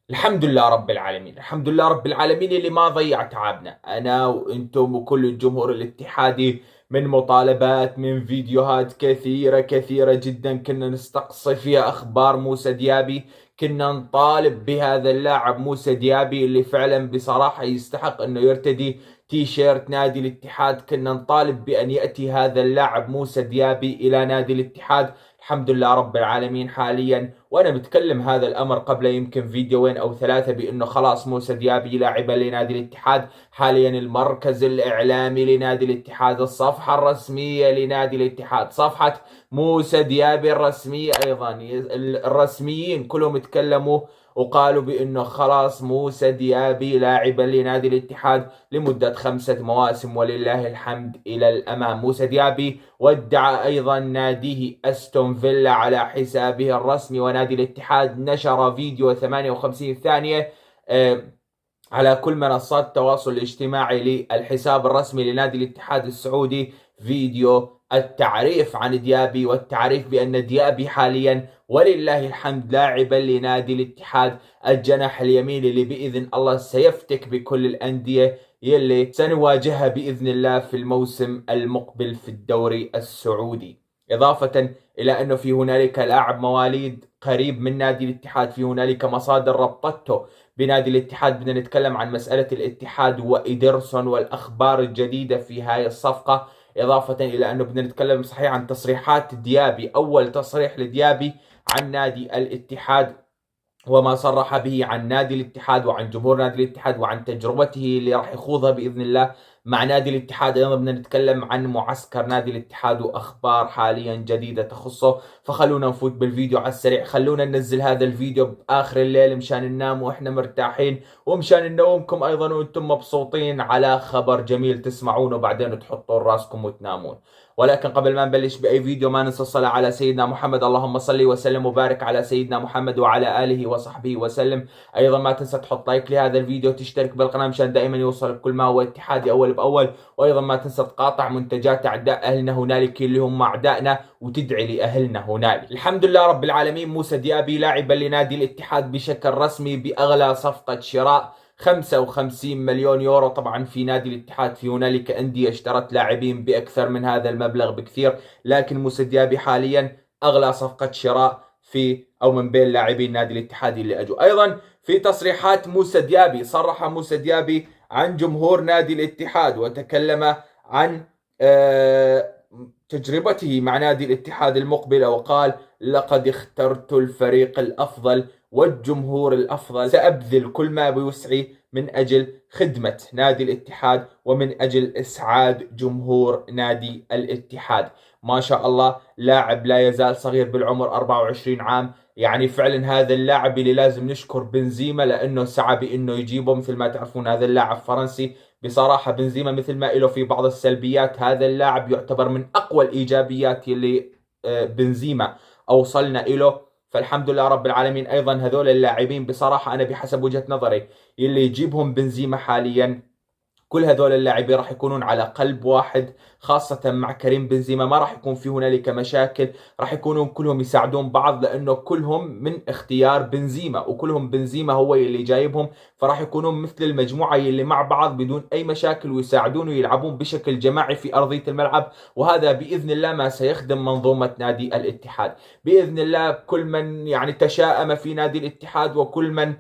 الحمد لله رب العالمين، الحمد لله رب العالمين اللي ما ضيع تعبنا أنا وأنتم وكل الجمهور الاتحادي من مطالبات، من فيديوهات كثيرة كثيرة جدا كنا نستقصي فيها أخبار موسى ديابي. كنا نطالب بهذا اللاعب موسى ديابي اللي فعلا بصراحة يستحق أنه يرتدي تيشيرت نادي الاتحاد. كنا نطالب بأن يأتي هذا اللاعب موسى ديابي إلى نادي الاتحاد. الحمد لله رب العالمين حاليا، وانا بتكلم هذا الامر قبل يمكن فيديوين او ثلاثة، بانه خلاص موسى ديابي لاعبا لنادي الاتحاد. حاليا المركز الاعلامي لنادي الاتحاد، الصفحة الرسمية لنادي الاتحاد، صفحة موسى ديابي الرسمية ايضا، الرسميين كلهم تكلموا وقالوا بانه خلاص موسى ديابي لاعبا لنادي الاتحاد لمدة 5 مواسم ولله الحمد الى الامام. موسى ديابي ودع أيضا ناديه أستون فيلا على حسابه الرسمي، ونادي الاتحاد نشر فيديو 58 ثانية على كل منصات التواصل الاجتماعي للحساب الرسمي لنادي الاتحاد السعودي، فيديو التعريف عن ديابي والتعريف بأن ديابي حاليا ولله الحمد لاعبا لنادي الاتحاد الجناح اليمين اللي بإذن الله سيفتك بكل الأندية يلي سنواجهها بإذن الله في الموسم المقبل في الدوري السعودي. إضافة إلى أنه في هنالك لاعب مواليد قريب من نادي الاتحاد، في هنالك مصادر ربطته بنادي الاتحاد. بدنا نتكلم عن مسألة الاتحاد وإيدرسون والأخبار الجديدة في هاي الصفقة. إضافة إلى أنه بدنا نتكلم صحيح عن تصريحات ديابي، أول تصريح لديابي عن نادي الاتحاد وما صرح به عن نادي الاتحاد وعن جمهور نادي الاتحاد وعن تجربته اللي راح يخوضها بإذن الله مع نادي الاتحاد. أيضا بدنا نتكلم عن معسكر نادي الاتحاد وأخبار حاليا جديدة تخصه. فخلونا نفوت بالفيديو على السريع، خلونا ننزل هذا الفيديو بآخر الليل مشان ننام وإحنا مرتاحين، ومشان ننومكم أيضا وأنتم مبسوطين على خبر جميل تسمعونه بعدين تحطوا راسكم وتنامون. ولكن قبل ما نبلش بأي فيديو ما ننسى الصلاة على سيدنا محمد، اللهم صل وسلم وبارك على سيدنا محمد وعلى آله وصحبه وسلم. أيضا ما تنسى تحط لايك لهذا الفيديو، تشترك بالقناة مشان دائما يوصلك كل ما هو اتحادي أول بأول. وأيضا ما تنسى تقاطع منتجات أعداء أهلنا هنالك اللي هم أعدائنا وتدعي لأهلنا هنالك. الحمد لله رب العالمين، موسى ديابي لاعبا لنادي الاتحاد بشكل رسمي بأغلى صفقة شراء 55 مليون يورو. طبعا في نادي الاتحاد في هنالك أندية اشترت لاعبين بأكثر من هذا المبلغ بكثير، لكن موسى ديابي حاليا أغلى صفقة شراء في أو من بين لاعبين نادي الاتحاد اللي أجوا. أيضا في تصريحات موسى ديابي، صرح موسى ديابي عن جمهور نادي الاتحاد وتكلم عن تجربته مع نادي الاتحاد المقبلة، وقال: لقد اخترت الفريق الأفضل والجمهور الأفضل، سأبذل كل ما بوسعي من أجل خدمة نادي الاتحاد ومن أجل إسعاد جمهور نادي الاتحاد. ما شاء الله، لاعب لا يزال صغير بالعمر، 24 عام. يعني فعلا هذا اللاعب اللي لازم نشكر بنزيما لأنه سعى بأنه يجيبه. مثل ما تعرفون هذا اللاعب فرنسي. بصراحة بنزيما مثل ما له في بعض السلبيات، هذا اللاعب يعتبر من أقوى الإيجابيات اللي بنزيما أوصلنا إله. فالحمد لله رب العالمين. أيضا هذول اللاعبين بصراحة أنا بحسب وجهة نظري اللي يجيبهم بنزيما حاليا، كل هذول اللاعبين راح يكونون على قلب واحد، خاصة مع كريم بنزيما ما راح يكون في هنالك مشاكل، راح يكونون كلهم يساعدون بعض لأنه كلهم من اختيار بنزيما وكلهم بنزيما هو اللي جايبهم. فراح يكونون مثل المجموعة اللي مع بعض بدون أي مشاكل ويساعدون ويلعبون بشكل جماعي في أرضية الملعب. وهذا بإذن الله ما سيخدم منظومة نادي الاتحاد بإذن الله. كل من يعني تشاءم في نادي الاتحاد وكل من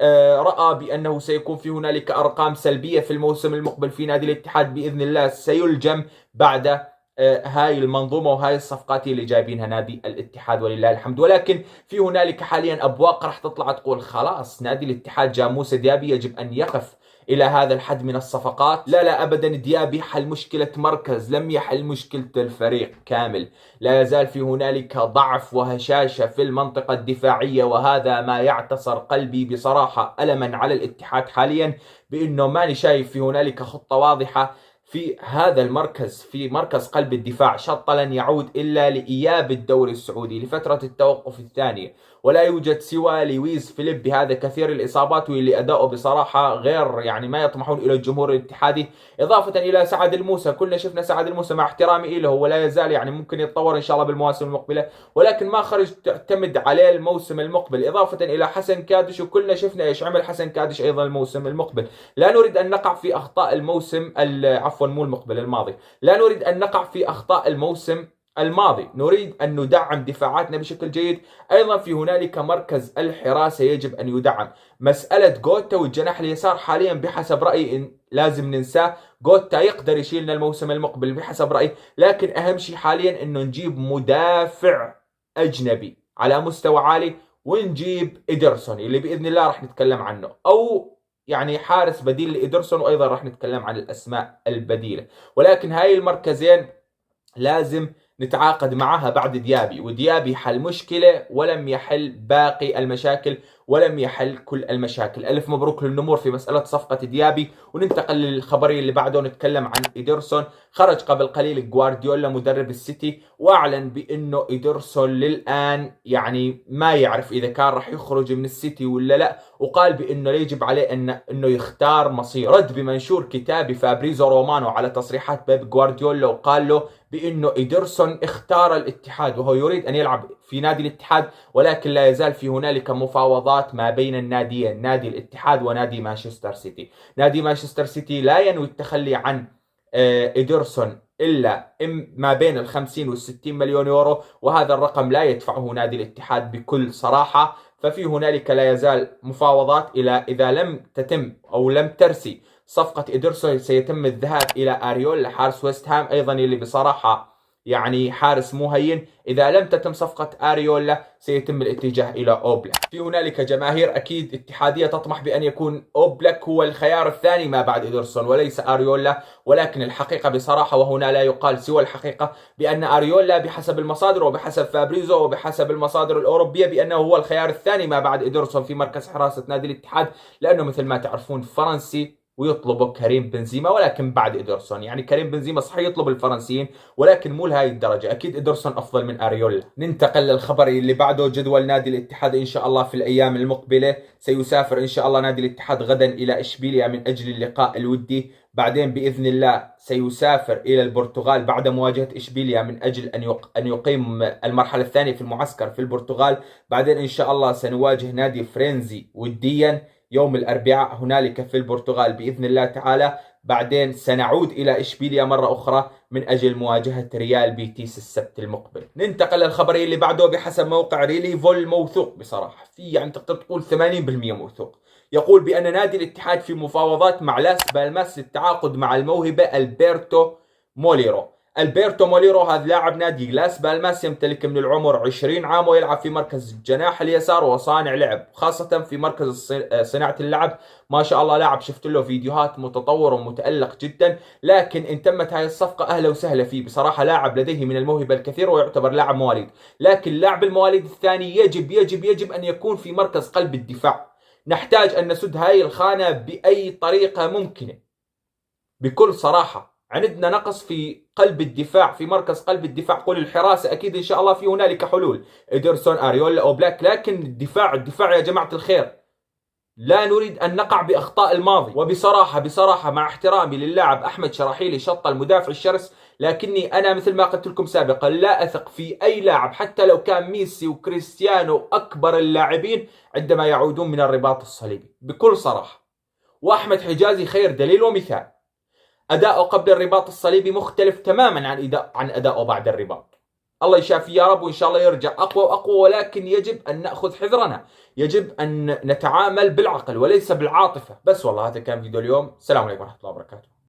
رأى بأنه سيكون في هنالك أرقام سلبية في الموسم المقبل في نادي الاتحاد بإذن الله سيلجم بعد هاي المنظومة وهاي الصفقات اللي جايبينها نادي الاتحاد ولله الحمد. ولكن في هنالك حاليا أبواق راح تطلع تقول خلاص نادي الاتحاد جاء موسى ديابي يجب أن يقف إلى هذا الحد من الصفقات. لا لا أبدا، ديابي حل مشكلة مركز، لم يحل مشكلة الفريق كامل. لا يزال في هنالك ضعف وهشاشة في المنطقة الدفاعية، وهذا ما يعتصر قلبي بصراحة ألما على الاتحاد حاليا، بأنه ماني شايف في هنالك خطة واضحة في هذا المركز، في مركز قلب الدفاع. شط لن يعود إلا لإياب الدوري السعودي لفترة التوقف الثانية، ولا يوجد سوى لويس فيليبي، هذا كثير الإصابات واللي أداؤه بصراحة غير يعني ما يطمحون إلى الجمهور الاتحادي، إضافة إلى سعد الموسى. كلنا شفنا سعد الموسى مع احترامي له، ولا يزال يعني ممكن يتطور إن شاء الله بالمواسم المقبلة، ولكن ما خرج تعتمد عليه الموسم المقبل. إضافة إلى حسن كادش، وكلنا شفنا إيش عمل حسن كادش أيضا الموسم المقبل. لا نريد أن نقع في أخطاء الموسم عفوا مو المقبل، الماضي. لا نريد أن نقع في أخطاء الموسم الماضي، نريد أن ندعم دفاعاتنا بشكل جيد. أيضا في هنالك مركز الحراسة يجب أن يدعم. مسألة جوتا والجناح اليسار حاليا بحسب رأيي إن لازم ننساه. جوتا يقدر يشيلنا الموسم المقبل بحسب رأيي، لكن أهم شيء حاليا إنه نجيب مدافع أجنبي على مستوى عالي، ونجيب إيدرسون اللي بإذن الله راح نتكلم عنه، أو يعني حارس بديل لإيدرسون، وأيضا راح نتكلم عن الأسماء البديلة. ولكن هاي المركزين لازم نتعاقد معها بعد ديابي، وديابي حل مشكلة ولم يحل باقي المشاكل، ولم يحل كل المشاكل. ألف مبروك للنمور في مسألة صفقة ديابي. وننتقل للخبرية اللي بعده ونتكلم عن إيدرسون. خرج قبل قليل جوارديولا مدرب السيتي وأعلن بأنه إيدرسون للآن يعني ما يعرف إذا كان راح يخرج من السيتي ولا لا، وقال بأنه يجب عليه أنه يختار مصير. رد بمنشور كتابي فابريزو رومانو على تصريحات بيب جوارديولا، وقال له بأنه إيدرسون اختار الاتحاد وهو يريد أن يلعب في نادي الاتحاد، ولكن لا يزال في هنالك مفاوضات ما بين الناديين، نادي الاتحاد ونادي مانشستر سيتي. نادي مانشستر سيتي لا ينوي التخلي عن إيدرسون إلا ما بين 50 و60 مليون يورو، وهذا الرقم لا يدفعه نادي الاتحاد بكل صراحة. ففي هنالك لا يزال مفاوضات، إذا لم تتم أو لم ترسي صفقة إيدرسون سيتم الذهاب إلى أريولا حارس ويست هام، أيضا اللي بصراحة يعني حارس مو هين. إذا لم تتم صفقة أريولا سيتم الاتجاه إلى أوبلاك. في هنالك جماهير أكيد اتحادية تطمح بأن يكون أوبلاك هو الخيار الثاني ما بعد إيدرسون وليس أريولا، ولكن الحقيقة بصراحة، وهنا لا يقال سوى الحقيقة، بأن أريولا بحسب المصادر وبحسب فابريزو وبحسب المصادر الأوروبية بأنه هو الخيار الثاني ما بعد إيدرسون في مركز حراسة نادي الاتحاد، لأنه مثل ما تعرفون فرنسي ويطلبوا كريم بنزيما، ولكن بعد إيدرسون. يعني كريم بنزيما صحيح يطلب الفرنسيين، ولكن مو لهي الدرجة. أكيد إيدرسون أفضل من أريولا. ننتقل للخبر اللي بعده. جدول نادي الاتحاد إن شاء الله في الأيام المقبلة. سيسافر إن شاء الله نادي الاتحاد غدا إلى إشبيليا من أجل اللقاء الودي. بعدين بإذن الله سيسافر إلى البرتغال بعد مواجهة إشبيليا من أجل أن يقيم المرحلة الثانية في المعسكر في البرتغال. بعدين إن شاء الله سنواجه نادي فرينزي وديا يوم الأربعاء هنالك في البرتغال بإذن الله تعالى. بعدين سنعود إلى إشبيليا مرة أخرى من أجل مواجهة ريال بيتيس السبت المقبل. ننتقل للخبر اللي بعده. بحسب موقع ريلي فول موثوق بصراحة، في يعني تقدر تقول 80% موثوق، يقول بأن نادي الاتحاد في مفاوضات مع لاس بالماس للتعاقد مع الموهبة ألبرتو موليرو. ألبرتو موليرو هذا لاعب نادي لاس بالماس، يمتلك من العمر 20 عام، ويلعب في مركز الجناح اليسار وصانع لعب، خاصة في مركز صناعة اللعب. ما شاء الله لاعب شفت له فيديوهات متطور ومتألق جدا. لكن إن تمت هاي الصفقة أهلا وسهلا فيه، بصراحة لاعب لديه من الموهبة الكثير ويعتبر لاعب مواليد. لكن لاعب المواليد الثاني يجب أن يكون في مركز قلب الدفاع. نحتاج أن نسد هاي الخانة بأي طريقة ممكنة بكل صراحة. عندنا نقص في قلب الدفاع، في مركز قلب الدفاع. قل الحراسة أكيد إن شاء الله في هنالك حلول، إيدرسون أريولا أو بلاك، لكن الدفاع يا جماعة الخير لا نريد أن نقع بأخطاء الماضي. وبصراحة مع احترامي للاعب أحمد شراحيلي شط المدافع الشرس، لكني أنا مثل ما قلت لكم سابقا لا أثق في أي لاعب حتى لو كان ميسي وكريستيانو أكبر اللاعبين عندما يعودون من الرباط الصليبي بكل صراحة. وأحمد حجازي خير دليل ومثال. أداؤه قبل الرباط الصليبي مختلف تماما عن أداؤه بعد الرباط. الله يشافي يا رب، وإن شاء الله يرجع أقوى وأقوى. ولكن يجب أن نأخذ حذرنا، يجب أن نتعامل بالعقل وليس بالعاطفة. بس والله هذا كان فيديو اليوم. السلام عليكم ورحمة الله وبركاته.